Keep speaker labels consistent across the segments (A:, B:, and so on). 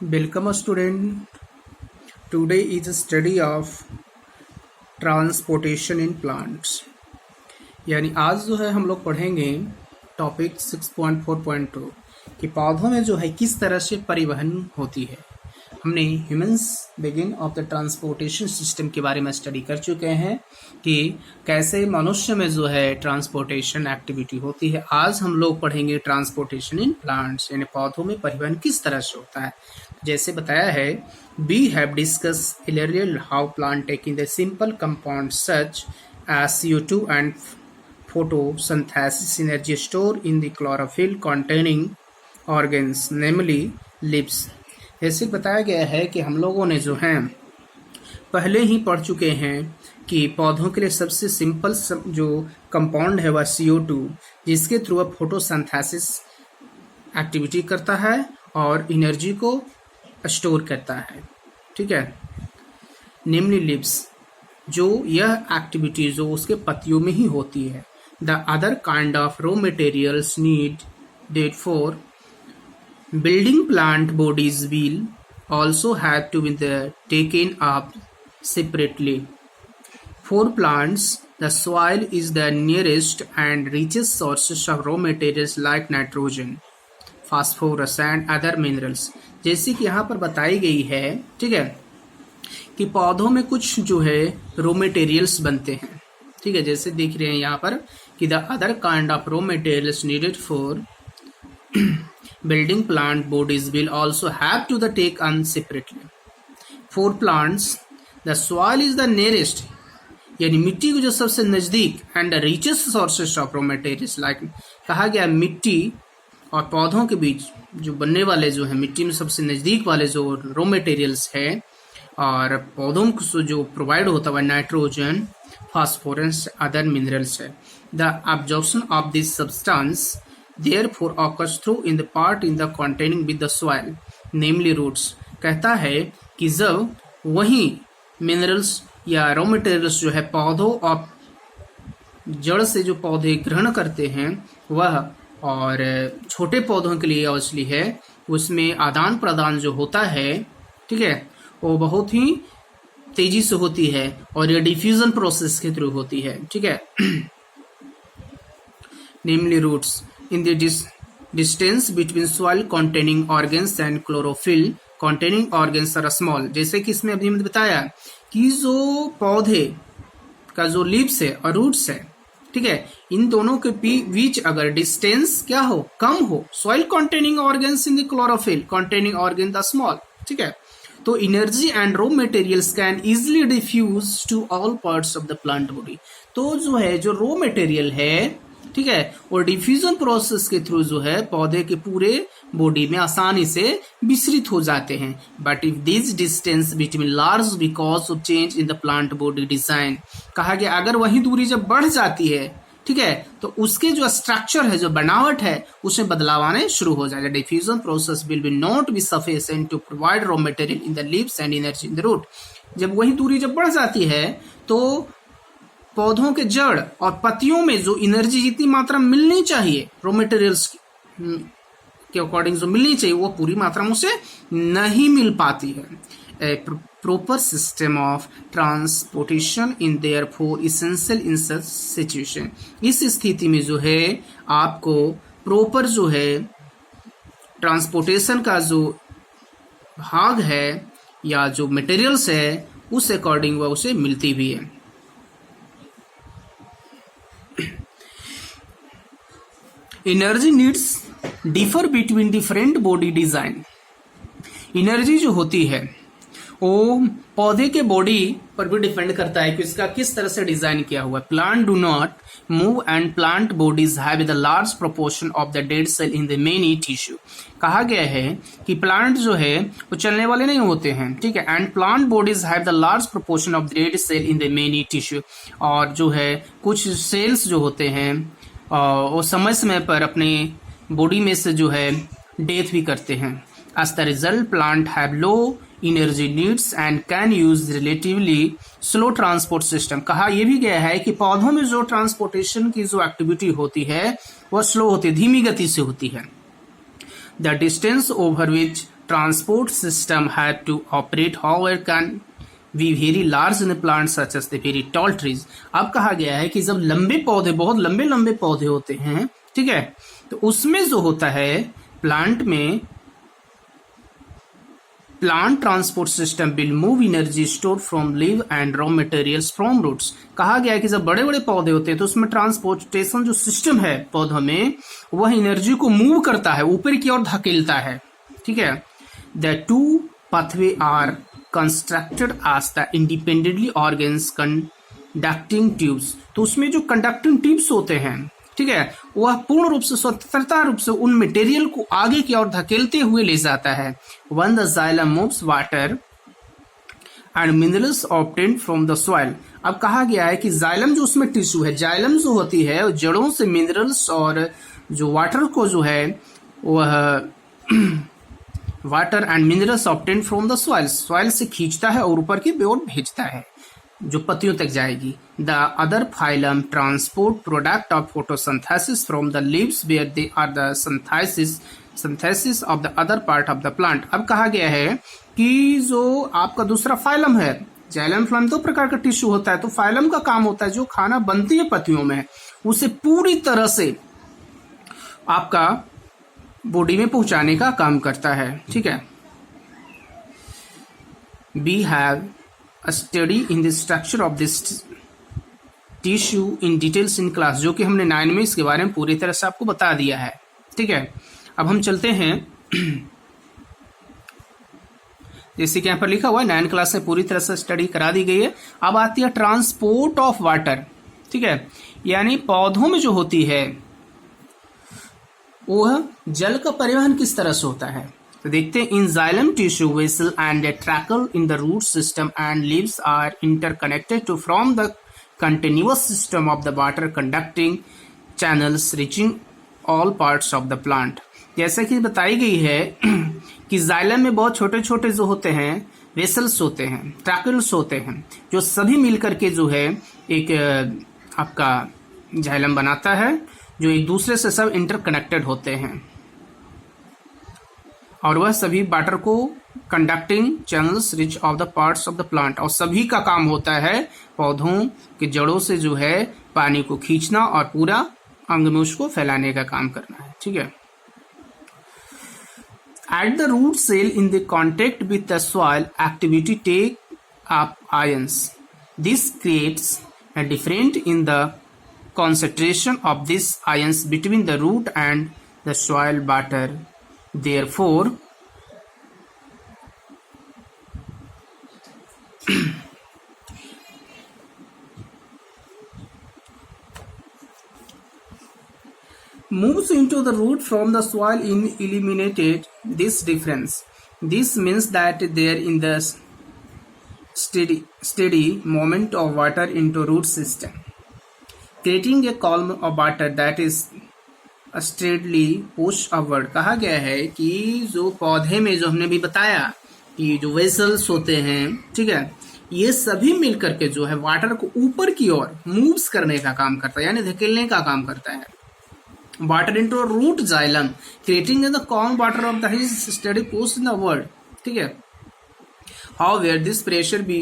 A: Welcome student. Today is a study of transportation in plants. यानी आज जो है हम लोग पढ़ेंगे टॉपिक 6.4.2 कि पौधों में जो है किस तरह से परिवहन होती है। हमने humans begin of the transportation system के बारे में स्टडी कर चुके हैं कि कैसे मनुष्य में जो है ट्रांसपोर्टेशन एक्टिविटी होती है। आज हम लोग पढ़ेंगे ट्रांसपोर्टेशन इन प्लांट्स, यानी पौधों में परिवहन किस तरह से होता है। जैसे बताया है, we have discuss earlier how plant taking the simple compounds such as CO2 and photosynthesis energy stored in the chlorophyll containing organs, namely leaves। जैसे बताया गया है कि हम लोगों ने जो है पहले ही पढ़ चुके हैं कि पौधों के लिए सबसे सिंपल जो कंपाउंड है वह CO2, जिसके थ्रू वह फोटोसिंथेसिस एक्टिविटी करता है और एनर्जी को स्टोर करता है। ठीक है, नेमली लिव्स, जो यह एक्टिविटी जो उसके पत्तियों में ही होती है। The other kind of raw materials needed for building plant bodies will also have to be taken up separately. For plants, the soil is the nearest and richest sources of raw materials like nitrogen, phosphorus and other minerals। जैसे कि यहाँ पर बताई गई है, ठीक है, कि पौधों में कुछ जो है रॉ मटेरियल्स बनते हैं। ठीक है, जैसे देख रहे हैं यहाँ पर कि the other kind of raw materials needed for building plant bodies will also have to the take on separately. For plants, the soil is the nearest, यानी मिट्टी को जो सबसे नजदीक and the richest sources of raw materials like कहा गया मिट्टी और पौधों के बीच जो बनने वाले जो है मिट्टी में सबसे नजदीक वाले जो रॉ मटेरियल्स है और पौधों को जो प्रोवाइड होता है नाइट्रोजन, फास्फोरस, अदर मिनरल्स है। The absorption of this substance therefore occurs through in the part in the containing with the soil, namely roots। कहता है कि जब वही मिनरल्स या रॉ मटेरियल्स जो है पौधों और जड़ से जो पौधे ग्रहण करते हैं वह और छोटे पौधों के लिए ऑब्वियसली है, उसमें आदान प्रदान जो होता है, ठीक है, वो बहुत ही तेजी से होती है और ये डिफ्यूजन प्रोसेस के थ्रू होती है। ठीक है, नेमली roots in the distance between soil containing organs and chlorophyll containing organs are small। जैसे कि इसमें अभी मैंने बताया कि जो पौधे का जो लीव्स है और रूट्स है, ठीक है, इन दोनों के बीच अगर डिस्टेंस क्या हो, कम हो, soil containing organs in the chlorophyll containing organs are small, ठीक है, तो energy and raw materials can easily diffuse to all parts of the plant body। तो जो है जो रॉ मटेरियल है, ठीक है, और डिफ्यूजन प्रोसेस के थ्रू जो है पौधे के पूरे बॉडी में आसानी से विस्तृत हो जाते हैं। But if this distance between large because of change in the plant body design, कहा गया अगर वही दूरी जब बढ़ जाती है, ठीक है, तो उसके जो स्ट्रक्चर है, जो बनावट है, उसमें बदलाव आने शुरू हो जाएगा। Diffusion process will be not be sufficient to provide raw material in the leaves and energy in the root. जब वही दूरी जब बढ़ जाती है तो पौधों के जड़ और पत्तियों में जो एनर्जी जितनी मात्रा मिलनी चाहिए रॉ मटेरियल्स के अकॉर्डिंग जो मिलनी चाहिए वो पूरी मात्रा में उसे नहीं मिल पाती है। Proper system of transportation in therefore essential in such situation. इस स्थिति में जो है आपको प्रॉपर जो है ट्रांसपोर्टेशन का जो भाग है या जो मटेरियल्स है उस अकॉर्डिंग वह उसे मिलती भी है। Energy needs differ between different body design. Energy जो होती है वो पौधे के बॉडी पर भी डिपेंड करता है कि इसका किस तरह से डिजाइन किया हुआ है। Plant do not move and plant bodies have the large proportion of the dead cell in the many tissue. कहा गया है कि प्लांट जो है वो चलने वाले नहीं होते हैं, ठीक है, and plant bodies have the large proportion of the dead cell in the many tissue. और जो है कुछ सेल्स जो होते हैं वो समय समय पर अपने बॉडी में से जो है डेथ भी करते हैं। As the result plant have low energy needs and can use relatively slow transport system. कहा यह भी गया है कि पौधों में जो ट्रांसपोर्टेशन की जो एक्टिविटी होती है वह स्लो होती है, धीमी गति से होती है। The distance over which transport system had to operate however can be very large in plant such as the very tall trees. अब कहा गया है कि जब लंबे पौधे, बहुत लंबे लंबे पौधे होते हैं, ठीक है, तो उसमें जो होता है प्लांट में, plant transport system will move energy store from leave and raw materials from roots. कहा गया है कि जब बड़े बड़े पौधे होते हैं तो उसमें ट्रांसपोर्टेशन जो सिस्टम है पौधों में, वह एनर्जी को मूव करता है, ऊपर की ओर धकेलता है, ठीक है। The two pathway are constructed as the independently organs conducting tubes. तो उसमें जो कंडक्टिंग ट्यूब्स होते हैं, ठीक है, वह पूर्ण रूप से स्वतंत्रता रूप से उन मटेरियल को आगे की ओर धकेलते हुए ले जाता है। When the xylem moves water and minerals obtained from the soil। अब कहा गया है कि जाइलम जो उसमें टिश्यू है, जाइलम जो होती है जड़ों से मिनरल्स और जो वाटर को जो है वह water and minerals obtain from the soil, soil से खींचता है और ऊपर की ओर भेजता है जो पत्तियों तक जाएगी। The other phylum transport product of photosynthesis from the leaves where they are the synthesis of the other part of the plant. अब कहा गया है कि जो आपका दूसरा फाइलम है, जाइलम फ्लम दो प्रकार का टिश्यू होता है, तो फाइलम का काम होता है जो खाना बनती है पत्तियों में उसे पूरी तरह से आपका बॉडी में पहुंचाने का काम करता है, ठीक है। We have a study in the structure of this tissue in details in class, जो कि हमने 9 में इसके बारे में पूरी तरह से आपको बता दिया है, ठीक है। अब हम चलते हैं, जैसे कि यहाँ पर लिखा हुआ है 9 क्लास में पूरी तरह से स्टडी करा दी गई है। अब आती है ट्रांसपोर्ट ऑफ वाटर, ठीक है, यानी पौधों में जो होती है वह जल का परिवहन किस तरह से होता है। तो देखते हैं, in xylem tissue vessel and a tracheal in the root system and leaves are interconnected to from the continuous system of the water conducting channels reaching all parts of the plant. जैसा कि बताई गई है कि xylem में बहुत छोटे छोटे जो होते हैं वेसल्स होते हैं, ट्रैकल्स होते हैं, जो सभी मिलकर के जो है एक आपका जाइलम बनाता है, जो एक दूसरे से सब इंटरकनेक्टेड होते हैं और वह सभी वाटर को conducting channels rich of the parts of the plant, और सभी का काम होता है पौधों के जड़ों से जो है पानी को खींचना और पूरा अंग में उसको फैलाने का काम करना है, ठीक है। At the root cell in the contact with the soil activity take up ions, this creates a difference in the concentration of these ions between the root and the soil water. Therefore, moves into the root from the soil in eliminated this difference. This means that there in the steady movement of water into root system, creating a column of water that is steadily push upward। कहा गया है कि जो पौधे में जो हमने भी बताया कि जो वेसल्स होते हैं, ठीक है, ये सभी मिलकर के जो है वाटर को ऊपर की ओर मूव्स करने का काम करता है, यानी धकेलने का काम करता है। Water into root xylem creating the calm water of the steady push in the word, ठीक है। However, this pressure be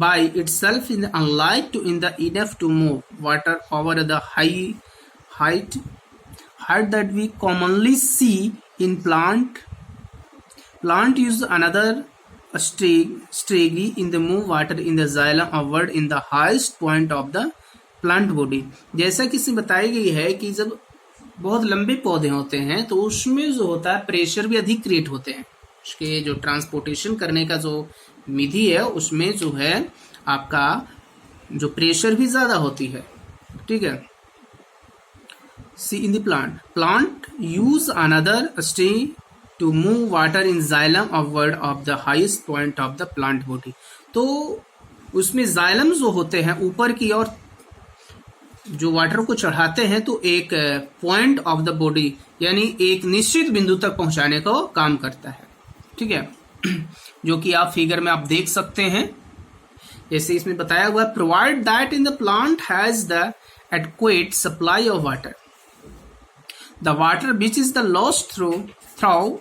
A: by itself is unlike to in the enough to move water over the height that we commonly see in plant use another strategy in the move water in the xylem upward in the highest point of the plant body। जैसा कि इसमें बताई गई है कि जब बहुत लंबे पौधे होते हैं तो उसमें जो होता है प्रेशर भी अधिक क्रिएट होते हैं, उसके जो ट्रांसपोर्टेशन करने का जो विधि है उसमें जो है आपका जो प्रेशर भी ज्यादा होती है, ठीक है। See in the plant use another stay to move water in xylem upward of the highest point of the plant body. तो उसमें जाइलम जो होते हैं ऊपर की ओर जो वाटर को चढ़ाते हैं तो एक पॉइंट ऑफ द बॉडी यानी एक निश्चित बिंदु तक पहुंचाने का काम करता है, ठीक है, जो कि आप फिगर में आप देख सकते हैं। जैसे इसमें बताया हुआ है, provide that in the plant has the adequate supply of water. The water which is the lost through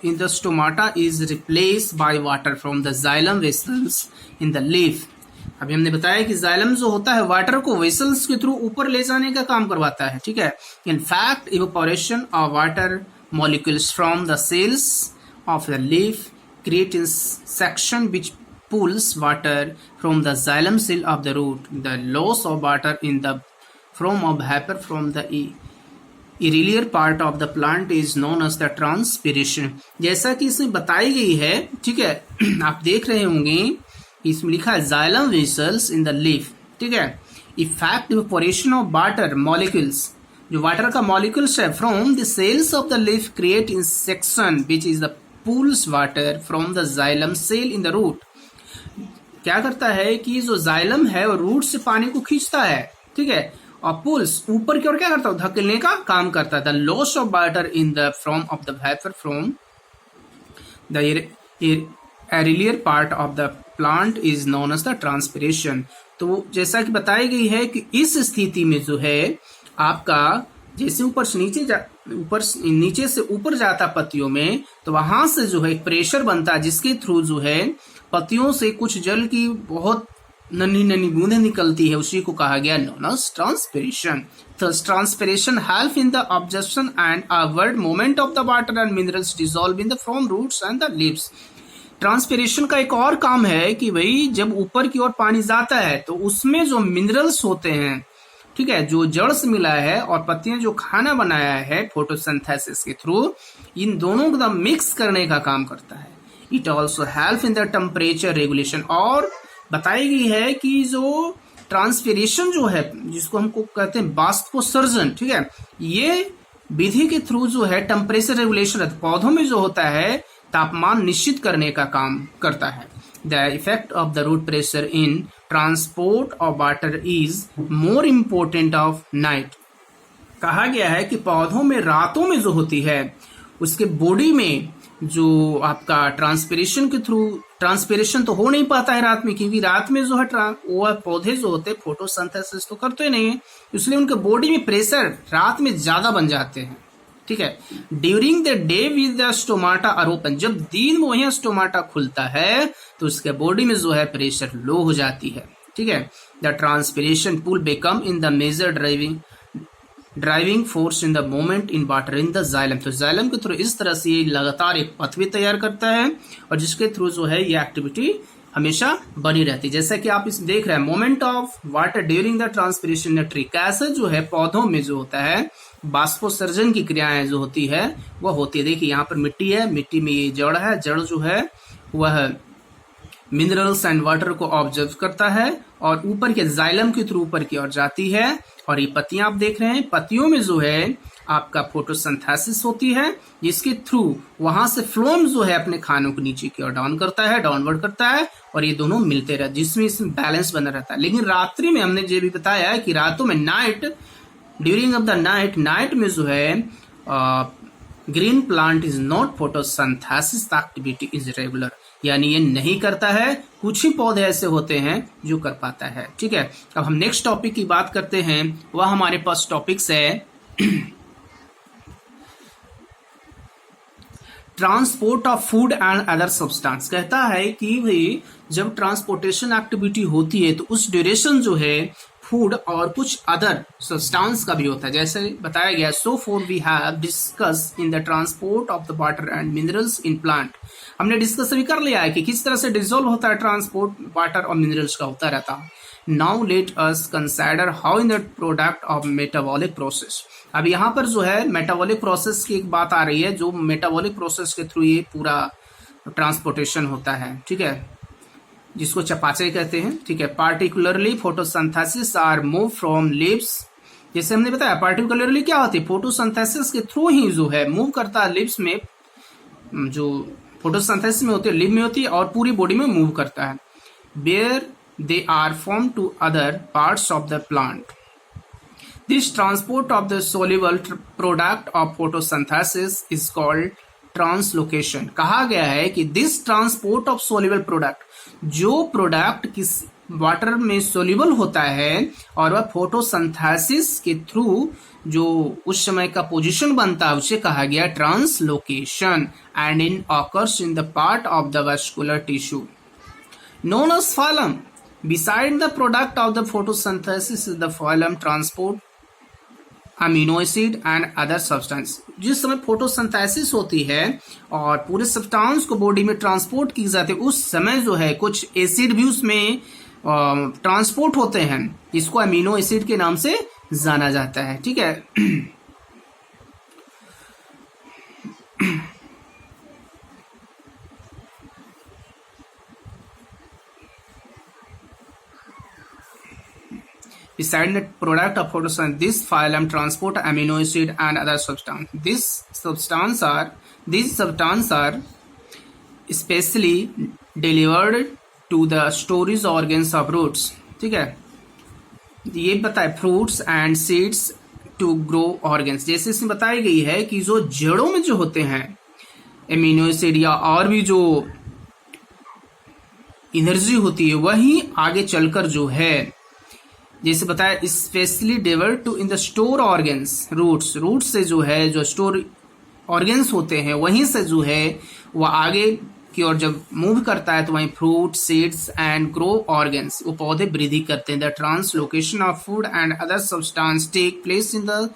A: in the stomata is replaced by water from the xylem vessels in the leaf. अभी हमने बताया कि xylem जो होता है water को vessels के through ऊपर ले जाने का काम करवाता है, ठीक है. In fact evaporation of water molecules from the cells of the leaf create a section which pulls water from the xylem cell of the root. The loss of water in the form of vapor from the earlier part of the plant is known as the transpiration. जैसा कि इसमें बताई गई है, ठीक है, आप देख रहे होंगे इसमें लिखा है xylem vessels in the leaf, ठीक है. Effect evaporation of water molecules, जो वाटर का मॉलिक्यूल्स है from the cells of the leaf create in section which is the pulls water from the xylem cell in the root. क्या करता है कि जो जाइलम है वो रूट से पानी को खींचता है, ठीक है, और पुल्स ऊपर की ओर क्या करता है, धकेलने का काम करता है. The loss of water in the form of the vapour from the aerial part of the plant is known as the transpiration. तो जैसा कि बताई गई है कि इस स्थिति में जो है आपका जैसे ऊपर से नीचे से ऊपर जाता पत्तियों में, तो वहां से जो है प्रेशर बनता है जिसके थ्रू जो है पत्तियों से कुछ जल की बहुत नन्ही नन्ही बूंदें निकलती है, उसी को कहा गया known as transpiration. Thus transpiration help in the absorption and upward movement of the water and minerals dissolve in the from roots and the leaves. Transpiration का एक और काम है कि भाई जब ऊपर की ओर पानी जाता है तो उसमें जो मिनरल्स होते हैं, ठीक है, जो जड़ से मिला है और पत्तियां जो खाना बनाया है फोटोसिंथेसिस के थ्रू, इन दोनों को मिक्स करने का काम करता है. It also help in the temperature regulation. और बताई गई है कि जो ट्रांसपिरेशन जो है जिसको हमको कहते हैं बाष्पोत्सर्जन, ठीक है, ये विधि के थ्रू जो है टेम्परेचर रेगुलेशन पौधों में जो होता है तापमान निश्चित करने का काम करता है. The effect of the root pressure in transport of water is more important of night. कहा गया है कि पौधों में रातों में जो होती है उसके बॉडी में जो आपका ट्रांसपिरेशन के थ्रू, ट्रांसपिरेशन तो हो नहीं पाता है रात में, क्योंकि रात में जो है वो पौधे जो होते हैं फोटोसिंथेसिस तो करते नहीं है, इसलिए उनके बॉडी में प्रेशर रात में ज्यादा बन जाते हैं, ठीक है. During the day with the stomata are open, जब दिन में वही स्टोमाटा खुलता है तो उसके बॉडी में जो है प्रेशर लो हो जाती है, ठीक है. The transpiration pull become in the major driving force in the moment in water in the xylem. तो जाइलम के थ्रू इस तरह से ये लगातार एक पथवी तैयार करता है और जिसके थ्रू जो है ये एक्टिविटी हमेशा बनी रहती है. जैसा कि आप इस देख रहे हैं moment of water during the transpiration tree, कैसे जो है पौधों में जो होता है बाष्पोत्सर्जन की क्रियाएं जो होती है वह होती है. देखिए यहाँ पर मिट्टी है, मिट्टी में ये जड़ है, जड़ जो है वह मिनरल्स एंड वाटर को ऑब्जर्व करता है और ऊपर के जाइलम के थ्रू ऊपर की ओर जाती है. और ये पत्तियां आप देख रहे हैं, पत्तियों में जो है आपका फोटोसिंथेसिस होती है जिसके थ्रू वहां से फ्लोएम जो है अपने खानों को नीचे की ओर डाउन करता है, डाउनवर्ड करता है और ये दोनों मिलते रहते जिसमें इसमें बैलेंस बना रहता है. लेकिन रात्रि में हमने ये भी बताया कि रातों में ड्यूरिंग ऑफ द नाइट में जो है green plant is not photosynthesis activity is regular, यानी ये नहीं करता है. कुछ ही पौधे ऐसे होते हैं जो कर पाता है, ठीक है. अब हम नेक्स्ट टॉपिक की बात करते हैं. वह हमारे पास टॉपिक्स है transport of food and other substance. कहता है कि भाई जब ट्रांसपोर्टेशन एक्टिविटी होती है तो उस ड्यूरेशन जो है फूड और कुछ अदर सब्सटेंस का भी होता है, जैसे बताया गया. So far we have discuss in the transport of the water and minerals in plant. हमने डिस्कस भी कर लिया है कि किस तरह से डिसॉल्व होता है ट्रांसपोर्ट वाटर और मिनरल्स का होता रहता है. Now let us consider how in the product of metabolic process. अब यहाँ पर जो है मेटाबॉलिक प्रोसेस की एक बात आ रही है, जो मेटाबॉलिक प्रोसेस के थ्रू ये पूरा ट्रांसपोर्टेशन होता है, ठीक है, जिसको चपाचे कहते हैं, ठीक है. Particularly photosynthesis are move from leaves. जैसे हमने बताया पार्टिकुलरली क्या होती है, फोटोसिंथेसिस के थ्रू ही जो है मूव करता है लिव्स में, जो फोटोसिंथेसिस में होती है लिव में होती है और पूरी बॉडी में मूव करता है. Where they are form to other parts of the plant. This transport of the soluble product of photosynthesis is called translocation. कहा गया है कि this transport of soluble product, जो प्रोडक्ट वाटर में सोल्यूबल होता है और वह फोटोसिंथेसिस के थ्रू जो उस समय का पोजीशन बनता है उसे कहा गया translocation and in occurs in the part of the vascular tissue known as phylum. Beside the product of the photosynthesis is the phylum transport amino acid and other substance. जिस समय फोटोसिंथेसिस होती है और पूरे सब्सटेंस को body में transport की जाती है उस समय जो है कुछ एसिड भी उसमें ट्रांसपोर्ट होते हैं, इसको अमीनो एसिड के नाम से जाना जाता है। ठीक है। Beside the product of photosynthesis, this phylum transport amino acid and other substance. These substance are specially delivered to the storage organs of roots. ठीक है, ये बताए fruits and seeds to grow organs. जैसे इसमें बताई गई है कि जो जड़ों में जो होते हैं एमिनो एसिड या और भी जो एनर्जी होती है वही आगे चलकर जो है जैसे बताया specially develop to in the store organs roots से जो है जो स्टोर ऑर्गेन्स होते हैं वहीं से जो है वह आगे की ओर जब मूव करता है तो वहीं fruit seeds and grow organs वो पौधे वृद्धि करते हैं। The translocation of food and other substance take place in the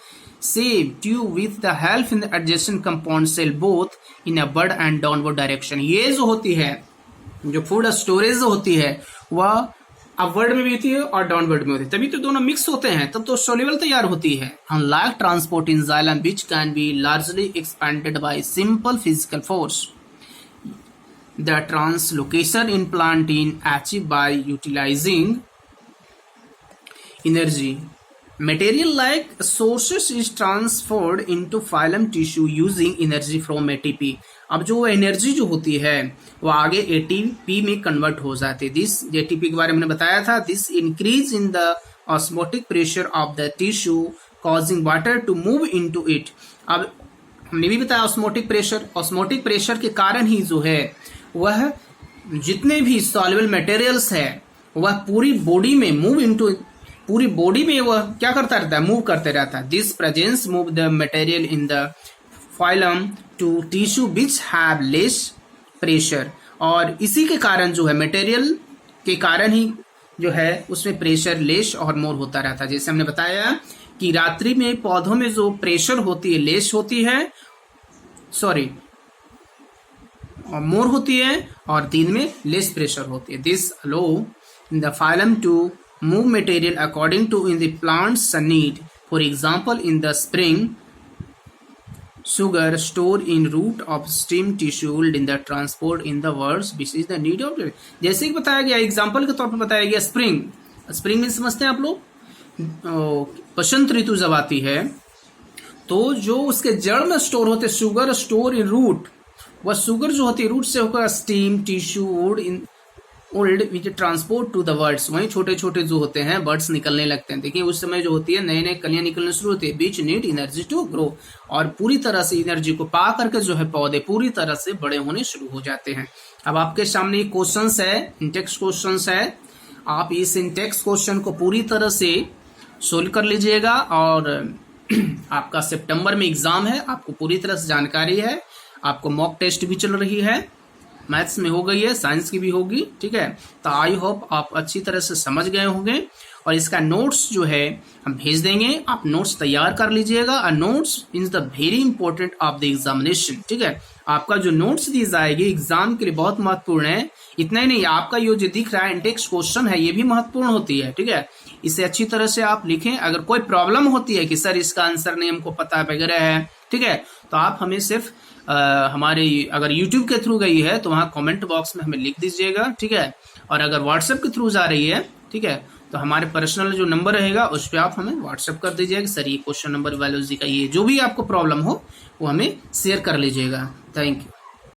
A: same tube with the help in the adjacent compound cell both in upward and downward direction. ये जो होती है जो फूड स्टोरेज होती है वह अपवर्ड में भी होती है और डाउनवर्ड में होती है, तभी तो दोनों मिक्स होते हैं तब तो सोल्यूबल तैयार होती है। Unlike transport in xylem which can be largely expended by simple physical force, the translocation in plants achieve by utilising energy material like sources is transferred into phylum tissue using energy from ATP। अब जो energy जो होती है वो आगे ATP में convert हो जाती है। दिस एटीपी के बारे में बताया था, this increase in the osmotic pressure of the tissue causing water to move into it. अब हमने भी बताया ऑस्मोटिक प्रेशर के कारण ही जो है वह जितने भी सॉल्युबल मटेरियल्स है वह पूरी बॉडी में मूव इनटू पूरी बॉडी में वह क्या करता रहता है मूव करते रहता है। This presence move the material in the phloem to tissue which have less pressure, और इसी के कारण जो है मटेरियल के कारण ही जो है उसमें प्रेशर लेस और मोर होता रहता है। जैसे हमने बताया कि रात्रि में पौधों में जो प्रेशर होती है लेस होती है मोर होती है और दिन में लेस प्रेशर होती है। This allow in the phloem to move material according to in the plant's need. For example, in the spring, sugar stored in root of stem tissue in the transport in the words which is the need of it. जैसे कि बताया गया example के तौर पर बताया गया spring में समझते हैं आप लोग, बसंत ऋतु जब आती है तो जो उसके जड़ में स्टोर होते शुगर स्टोर इन रूट, वह शुगर जो होती है रूट से होकर stem tissue would in old which transport to the buds, वहीं छोटे छोटे जो होते हैं बर्ड्स निकलने लगते हैं। देखिए उस समय जो होती है नए नए कलियां निकलने शुरू होती है, बीच नीड एनर्जी टू ग्रो, और पूरी तरह से एनर्जी को पा करके जो है पौधे पूरी तरह से बड़े होने शुरू हो जाते हैं। अब आपके सामने क्वेश्चंस है, इंटेक्स क्वेश्चंस है, आप इस इंटेक्स क्वेश्चन को पूरी तरह से सोल्व कर लीजिएगा और आपका सितंबर में एग्जाम है, आपको पूरी तरह से जानकारी है, आपको मॉक टेस्ट भी चल रही है, मैथ्स में हो गई है, साइंस की भी होगी। ठीक है, तो आई होप आप अच्छी तरह से समझ गए होंगे और इसका नोट्स जो है हम भेज देंगे, आप नोट्स तैयार कर लीजिएगा। और notes is the very important of the examination. ठीक है, आपका जो नोट्स दी जाएगी एग्जाम के लिए बहुत महत्वपूर्ण है। इतना ही नहीं, आपका ये जो दिख रहा है इंटेक्स क्वेश्चन है ये भी महत्वपूर्ण होती है। ठीक है, इसे अच्छी तरह से आप लिखें। अगर कोई प्रॉब्लम होती है कि सर इसका आंसर नहीं हमको पता वगैरह है, ठीक है, तो आप हमें सिर्फ हमारे अगर YouTube के थ्रू गई है तो वहाँ कमेंट बॉक्स में हमें लिख दीजिएगा। ठीक है, और अगर व्हाट्सएप के थ्रू जा रही है, ठीक है, तो हमारे पर्सनल जो नंबर रहेगा उस पर आप हमें व्हाट्सएप कर दीजिएगा कि सर ये क्वेश्चन नंबर बायोलॉजी का ये जो भी आपको प्रॉब्लम हो वो हमें शेयर कर लीजिएगा। Thank you.